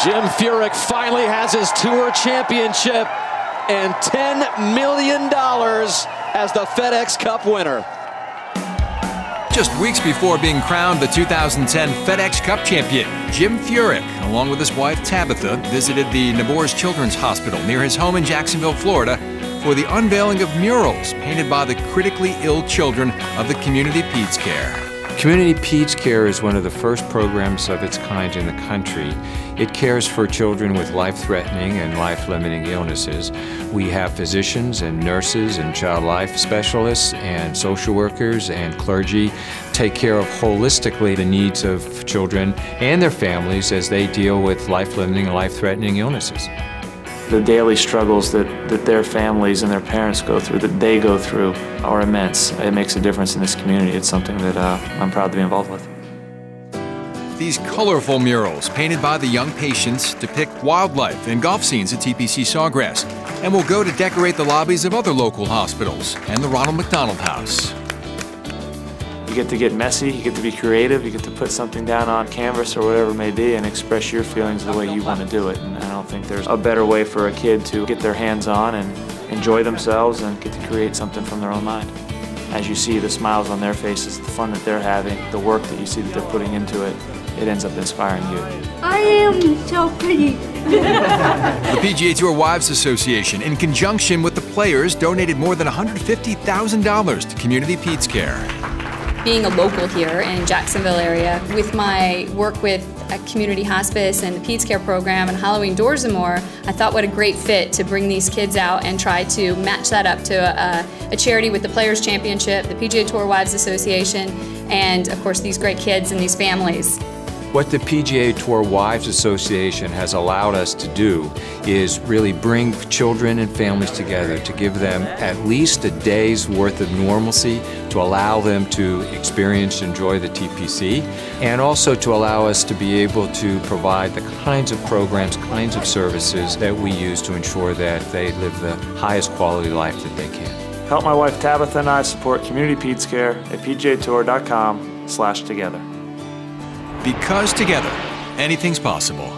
Jim Furyk finally has his tour championship and $10 million as the FedEx Cup winner. Just weeks before being crowned the 2010 FedEx Cup champion, Jim Furyk, along with his wife Tabitha, visited the Nemours Children's Hospital near his home in Jacksonville, Florida, for the unveiling of murals painted by the critically ill children of the Community Peds Care. Community Peds Care is one of the first programs of its kind in the country. It cares for children with life-threatening and life-limiting illnesses. We have physicians and nurses and child life specialists and social workers and clergy take care of holistically the needs of children and their families as they deal with life-limiting and life-threatening illnesses. The daily struggles that their families and their parents go through, that they go through, are immense. It makes a difference in this community. It's something that I'm proud to be involved with. These colorful murals, painted by the young patients, depict wildlife and golf scenes at TPC Sawgrass, and will go to decorate the lobbies of other local hospitals and the Ronald McDonald House. You get to get messy, you get to be creative, you get to put something down on canvas or whatever it may be and express your feelings the way you want to do it. And I don't think there's a better way for a kid to get their hands on and enjoy themselves and get to create something from their own mind. As you see the smiles on their faces, the fun that they're having, the work that you see that they're putting into it, it ends up inspiring you. I am so pretty. The PGA Tour Wives Association, in conjunction with the players, donated more than $150,000 to Community Peds Care. Being a local here in Jacksonville area, with my work with a community hospice and the Peds Care program and Halloween Doors and More, I thought what a great fit to bring these kids out and try to match that up to a charity with the Players Championship, the PGA Tour Wives Association, and of course these great kids and these families. What the PGA Tour Wives Association has allowed us to do is really bring children and families together to give them at least a day's worth of normalcy, to allow them to experience and enjoy the TPC, and also to allow us to be able to provide the kinds of programs, kinds of services that we use to ensure that they live the highest quality life that they can. Help my wife Tabitha and I support Community Peds Care at pgatour.com/together. Because together, anything's possible.